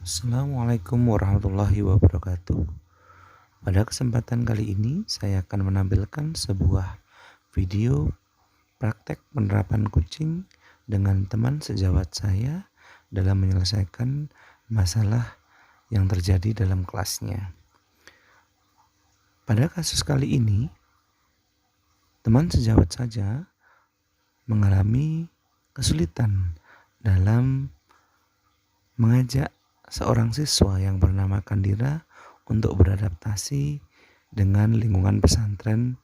Assalamualaikum warahmatullahi wabarakatuh. Pada kesempatan kali ini saya akan menampilkan sebuah video praktek penerapan kucing dengan teman sejawat saya dalam menyelesaikan masalah yang terjadi dalam kelasnya. Pada kasus kali ini, teman sejawat saja mengalami kesulitan dalam mengajak seorang siswa yang bernama Kandira untuk beradaptasi dengan lingkungan pesantren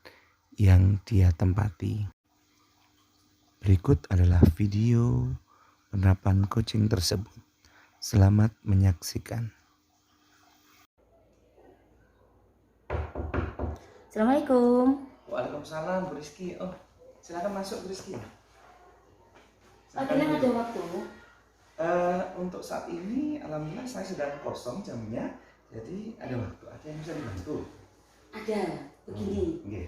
yang dia tempati. Berikut adalah video penerapan kucing tersebut. Selamat menyaksikan. Assalamualaikum. Waalaikumsalam, Bu Rizky. Oh, silakan masuk, Bu Rizky. Bilang ada waktu. Untuk saat ini alhamdulillah saya sedang kosong jamnya, jadi ada waktu. Ada yang bisa dibantu? Ada, begini. Okay.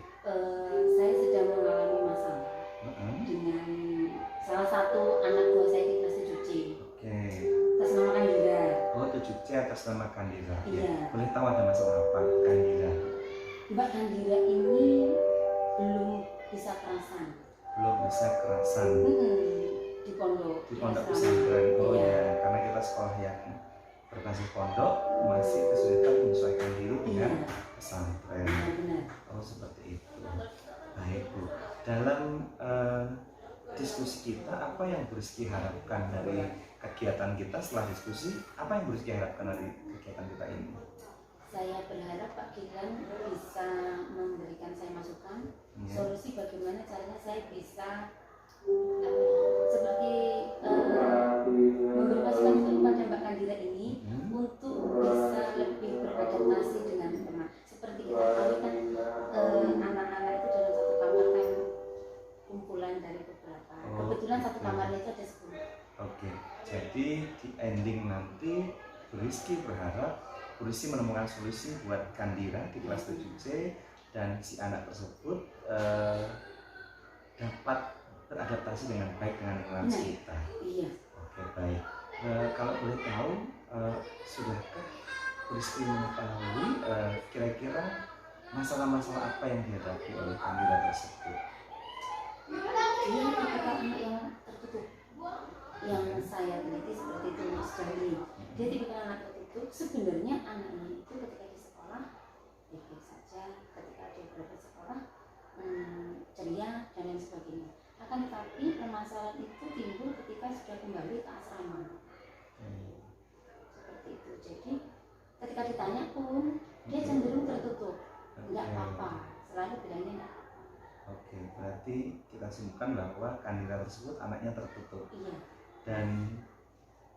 Saya sedang mengalami masalah dengan salah satu anak buah saya di kelas 7C. Oke. Atas nama Kandira. Oh, 7C atas nama Kandira. Iya. Ya. Boleh tahu ada masalah apa Kandira? Mbak Kandira ini belum bisa kerasan. Belum bisa kerasan. Di pondok. Di pondok pesantren. Oh ya, karena kita sekolah yang berbasis pondok masih kesulitan menyesuaikan diri dengan pesantren. Benar. Oh, seperti itu. Baik, Bu. Dalam diskusi kita, apa yang Bu Rizky harapkan dari kegiatan kita setelah diskusi? Apa yang Bu Rizky harapkan dari kegiatan kita ini? Saya berharap Pak Gilang bisa memberikan saya masukan, solusi bagaimana caranya saya bisa seperti memberi masukan kepada Mbak Kandira ini untuk bisa lebih beradaptasi dengan teman. Seperti kita tahu kan anak-anak itu dalam satu kamar kan kumpulan dari beberapa. Kebetulan satu kamarnya itu ada 10. Oke, jadi di ending nanti Bu Rizky berharap Bu Rizky menemukan solusi buat Kandira di kelas 7C dan si anak tersebut dapat beradaptasi dengan baik dengan lingkungan sekitar. Iya. Oke, baik. Kalau boleh tahu, sudahkah Bu Rizky mengetahui kira-kira masalah-masalah apa yang dihadapi oleh Kandira tersebut? Dia tipikal anak yang tertutup. Yang saya teliti seperti itu sejauh ini. Dia tipikal anak tertutup. Sebenarnya anak ini itu ketika di sekolah baik-baik saja. Ketika dia berada di sekolah ceria dan lain sebagainya. Akan tetapi permasalahan itu timbul ketika sudah kembali ke asrama. Seperti itu. Jadi ketika ditanya pun dia cenderung tertutup. Enggak apa-apa. Selalu bilangnya enggak apa-apa. Oke, berarti kita simpulkan bahwa Kandira tersebut anaknya tertutup. Iya. Dan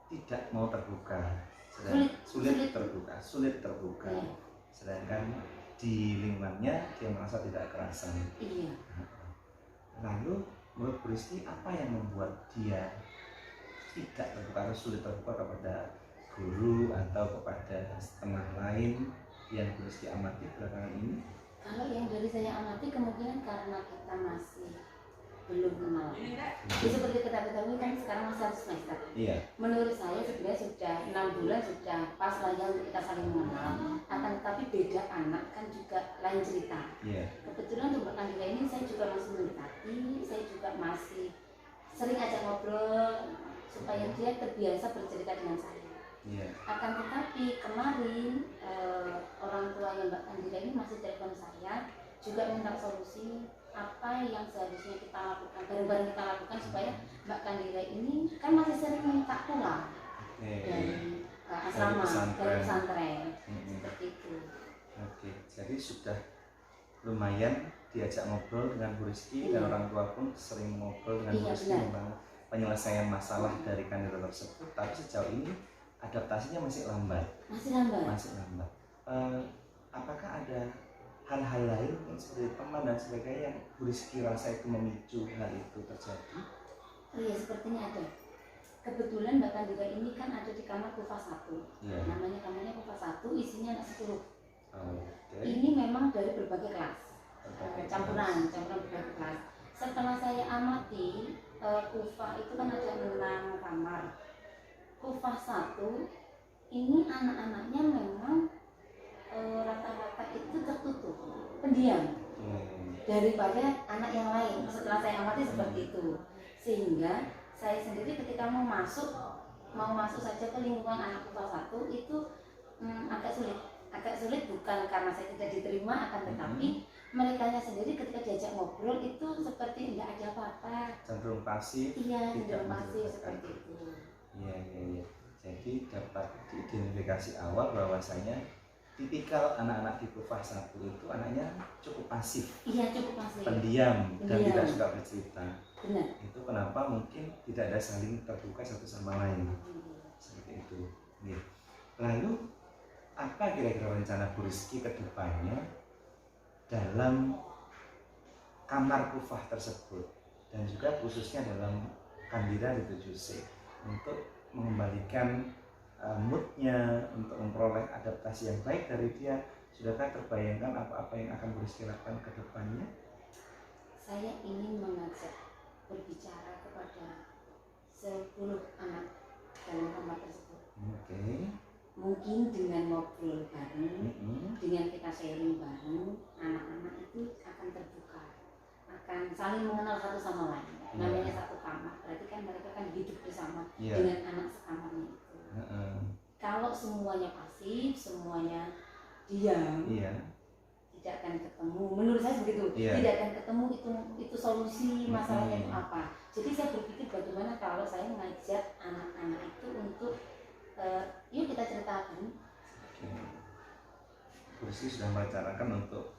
tidak mau terbuka. Sulit terbuka. Iya. Sedangkan di lingkungannya dia merasa tidak kerasan. Iya. Lalu menurut Bu Rizky apa yang membuat dia tidak terbuka atau sulit terbuka kepada guru atau kepada setengah lain yang Bu Rizky amati belakangan ini? Kalau yang dari saya amati kemungkinan karena kita masih belum kenal. Jadi seperti kita ketahui kan sekarang masih 1 semester. Iya. Menurut saya sebenarnya sudah 6 bulan sudah pas lah yang kita saling mengenal. Akan tetapi beda anak kan juga lain cerita. Iya. Kebetulan untuk Mbak Kandira ini saya juga masih mendekati, saya juga masih sering ajak ngobrol supaya dia terbiasa bercerita dengan saya. Yeah. Akan tetapi kemarin orang tuanya Mbak Kandira ini masih telepon saya juga minta solusi apa yang seharusnya kita lakukan, bareng-bareng kita lakukan supaya Mbak Kandira ini kan masih sering minta pulang dari asrama, dari pesantren, seperti itu. Oke, jadi sudah lumayan diajak ngobrol dengan Bu Rizky dan orang tua pun sering ngobrol dengan Bu Rizky tentang penyelesaian masalah dari Kandira tersebut, tapi sejauh ini adaptasinya masih lambat. Masih lambat. Apakah ada hal-hal lain seperti teman dan sebagainya yang Bu Rizky rasa itu memicu hal itu terjadi? Oh iya, sepertinya ada. Kebetulan Mbak Kandira ini kan ada di kamar Kufa 1. Yeah. Namanya kamarnya Kufa 1, isinya anak 10. Okay. Ini memang dari berbagai kelas. Campuran berbagai kelas. Setelah saya amati, Kufa itu kan ada 6 kamar. Kufa 1 ini anak-anaknya memang rata-rata itu tertutup, pendiam daripada anak yang lain. Setelah saya amati seperti itu, sehingga saya sendiri ketika mau masuk saja ke lingkungan anak kelas 1 itu agak sulit bukan karena saya tidak diterima, akan tetapi merekanya sendiri ketika diajak ngobrol itu seperti tidak ada apa-apa, cenderung pasif. Iya, cenderung pasif seperti itu. Iya. Jadi dapat diidentifikasi awal bahwasanya tipikal anak-anak di Kufah 1 itu anaknya cukup pasif. Iya, cukup pasif. Pendiam dan tidak suka bercerita. Benar. Itu kenapa mungkin tidak ada saling terbuka satu sama lain. Seperti itu. Ya. Lalu apa kira-kira rencana Bu Rizky ke depannya dalam kamar Kufah tersebut dan juga khususnya dalam Kandira di 7C untuk mengembalikan moodnya, untuk memperoleh adaptasi yang baik dari dia? Sudahkah terbayangkan apa-apa yang akan Bu Rizky lakukan ke depannya? Saya ingin mengajak berbicara kepada 10 anak dalam kamar tersebut. Mungkin dengan ngobrol bareng, dengan kita sharing bareng, anak-anak itu akan terbuka, akan saling mengenal satu sama lain. Namanya satu kamar, berarti kan mereka kan hidup bersama dengan anak sekamarnya itu. Kalau semuanya pasif, semuanya diam, tidak akan ketemu. Menurut saya begitu, tidak akan ketemu itu solusi masalahnya itu apa. Jadi saya berpikir bagaimana kalau saya mengajak anak-anak itu untuk yuk kita ceritakan. Bu Rizky sudah merencanakan untuk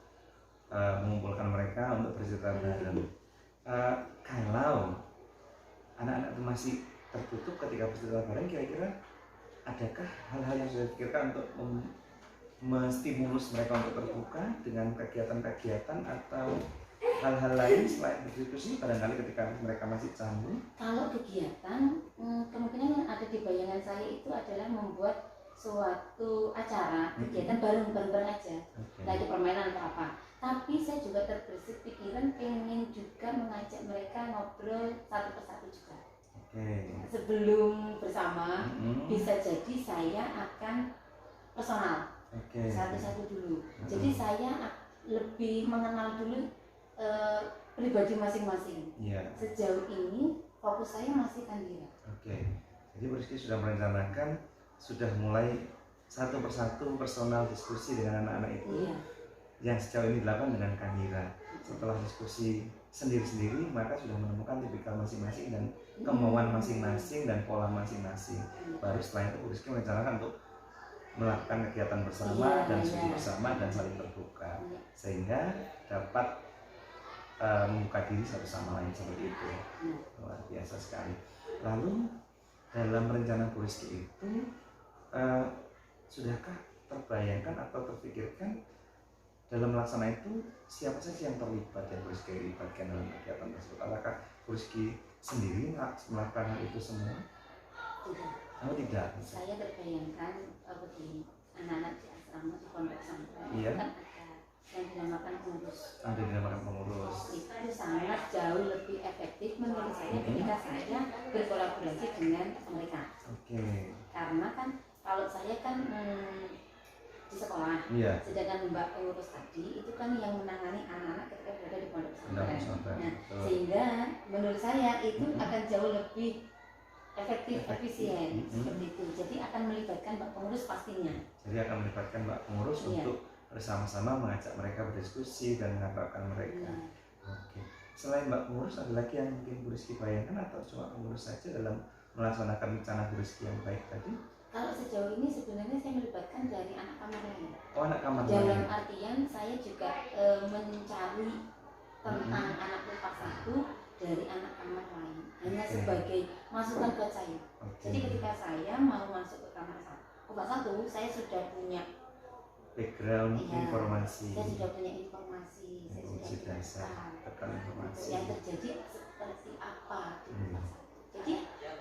mengumpulkan mereka untuk bercerita bareng. Kalau anak-anak itu masih tertutup ketika bercerita bareng, kira-kira adakah hal-hal yang sudah dipikirkan untuk menstimulus mereka untuk terbuka dengan kegiatan-kegiatan atau hal-hal lain selain berdiskusi barangkali ketika mereka masih canggung? Kalau kegiatan, kemungkinan yang ada di bayangan saya itu adalah membuat suatu acara, kegiatan bareng-bareng aja. Nah itu permainan atau apa. Tapi saya juga terbersit pikiran pengen juga mengajak mereka ngobrol satu persatu juga. Sebelum bersama, bisa jadi saya akan personal, satu-satu dulu. Jadi saya lebih mengenal dulu pribadi masing-masing. Sejauh ini fokus saya masih Kandira. Jadi Bu Rizky sudah merencanakan, sudah mulai satu persatu personal diskusi dengan anak-anak itu yang sejauh ini dilakukan dengan Kandira. Setelah diskusi sendiri-sendiri, maka sudah menemukan tipikal masing-masing dan kemauan masing-masing dan pola masing-masing. Baru setelah itu Bu Rizky merencanakan untuk melakukan kegiatan bersama dan diskusi bersama dan saling terbuka, sehingga dapat membuka diri satu sama lain seperti itu. Luar biasa sekali. Lalu dalam rencana Bu Rizky itu sudahkah terbayangkan atau terpikirkan dalam melaksanakan itu siapa saja yang terlibat yang Bu Rizky libatkan dalam kegiatan tersebut? Apakah Bu Rizky sendiri melakukan hal itu semua? Tidak. Saya terbayangkan begini, anak-anak di asrama di pondok pesantren kan ada yang dinamakan pengurus. Ada dinamakan pengurus. Itu sangat jauh lebih efektif menurut saya ketika saya berkolaborasi dengan mereka. Karena kan kalau saya kan di sekolah, sedangkan Mbak pengurus tadi itu kan yang menangani anak-anak ketika berada di pondok pesantren. Nah, sehingga menurut saya itu akan jauh lebih efektif, efisien seperti itu. Jadi akan melibatkan Mbak pengurus pastinya. Jadi akan melibatkan Mbak pengurus untuk bersama-sama mengajak mereka berdiskusi dan mengabarkan mereka. Selain Mbak pengurus, ada lagi yang mungkin Bu Rizky bayangkan atau cuma pengurus saja dalam melaksanakan rencana Bu Rizky yang baik tadi? Kalau sejauh ini sebenarnya saya melibatkan dari anak kamar lain. Anak kamar lain. Dalam artian saya juga mencari tentang anak Kufah 1 dari anak kamar lain. Hanya sebagai masukan buat saya. Jadi ketika saya mau masuk ke kamar Kufah 1, saya sudah punya background informasi. Saya sudah punya informasi. Saya sudah dasar informasi yang terjadi seperti apa di Kufah 1. Jadi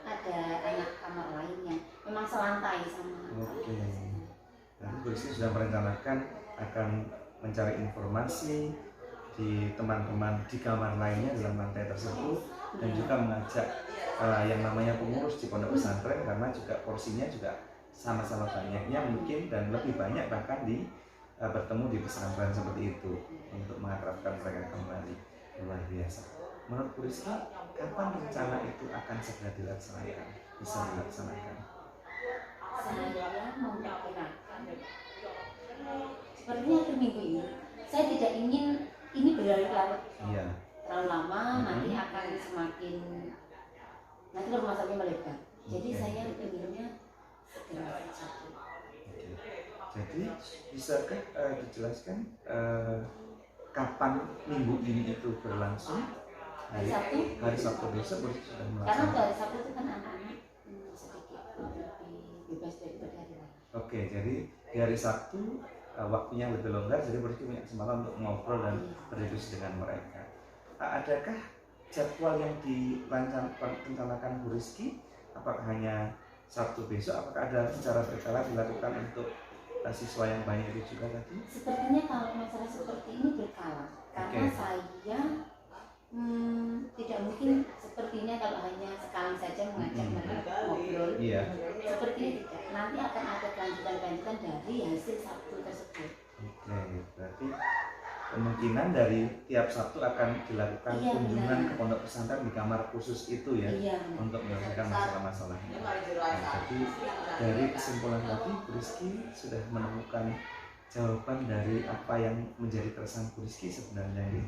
ada anak kamar lain yang memang selantai sama. Nanti Bu Rizky sudah merencanakan akan mencari informasi di teman-teman di kamar lainnya dalam lantai tersebut dan juga mengajak yang namanya pengurus di pondok pesantren, karena juga porsinya juga sama-sama banyaknya mungkin dan lebih banyak bahkan bertemu di pesantren seperti itu untuk mengakrabkan mereka kembali. Luar biasa. Menurut Bu Rizky, kapan rencana itu akan segera dilaksanakan? Bisa dilaksanakan? Saya memperkirakan sepertinya akhir minggu ini. Saya tidak ingin ini berlarut-larut. Iya. Terlalu lama nanti akan semakin nanti masalahnya melebar. Jadi saya inginnya segera satu. Jadi bisakah dijelaskan kapan minggu ini itu berlangsung? Hari Sabtu besok sudah melaksanakan. Karena hari Sabtu itu kan anak-anak sedikit lebih bebas daripada hari lain. Oke, jadi di hari Sabtu waktunya lebih longgar, jadi berarti punya kesempatan untuk ngobrol dan berdiskusi dengan mereka. Adakah jadwal yang direncanakan Bu Rizky? Apakah hanya Sabtu besok? Apakah ada secara berkala dilakukan untuk siswa yang banyak itu juga tadi? Sepertinya kalau masalah seperti ini berkala, karena saya tidak mungkin sepertinya kalau hanya sekali saja mengajak mereka ngobrol. Seperti ini tidak. Nanti akan ada kelanjutan dari hasil Sabtu tersebut. Oke, berarti kemungkinan dari tiap Sabtu akan dilakukan kunjungan ke pondok pesantren di kamar khusus itu ya, untuk menyelesaikan masalah-masalahnya. Jadi dari kesimpulan tadi, Bu Rizky sudah menemukan jawaban dari apa yang menjadi keresahan Bu Rizky sebenarnya ini.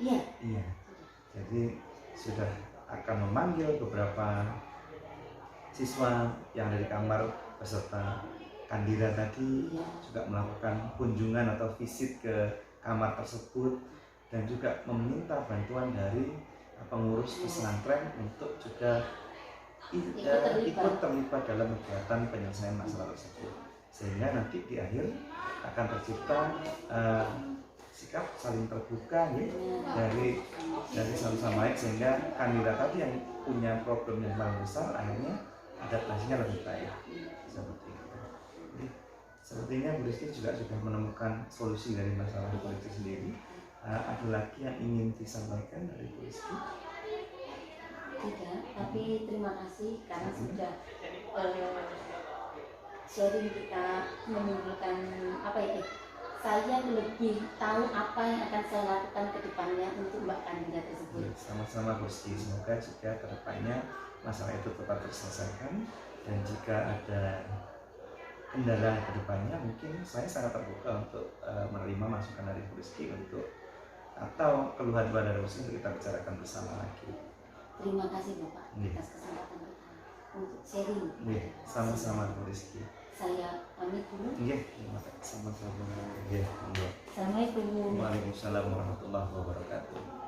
Iya. Jadi sudah akan memanggil beberapa siswa yang ada di kamar beserta Kandira tadi, juga melakukan kunjungan atau visit ke kamar tersebut dan juga meminta bantuan dari pengurus pesantren untuk juga ikut terlibat dalam kegiatan penyelesaian masalah tersebut, sehingga nanti di akhir akan tercipta sikap saling terbuka ya, dari satu sama lain, sehingga Kandira tadi yang punya problem yang paling besar akhirnya adaptasinya lebih baik seperti itu. Jadi, sepertinya Bu Rizky juga sudah menemukan solusi dari masalah Bu Rizky sendiri. Ada lagi yang ingin disampaikan dari Bu Rizky? Tidak, tapi terima kasih karena sudah sharing kita menimbulkan saya lebih tahu apa yang akan saya lakukan ke depannya untuk Mbak Kandida tersebut. Sama-sama Bu Rizky, semoga jika ke depannya masalah itu tetap terselesaikan, dan jika ada kendala ke depannya mungkin saya sangat terbuka untuk menerima masukan dari Bu Rizky untuk atau keluhan dari Bu Rizky untuk kita bicarakan bersama lagi. Terima kasih Bapak atas kesempatan kita untuk sharing. Sama-sama Bu Rizky. Saya pamit dulu. Terima kasih. Sama-sama. Assalamualaikum. Waalaikumsalam warahmatullahi wabarakatuh.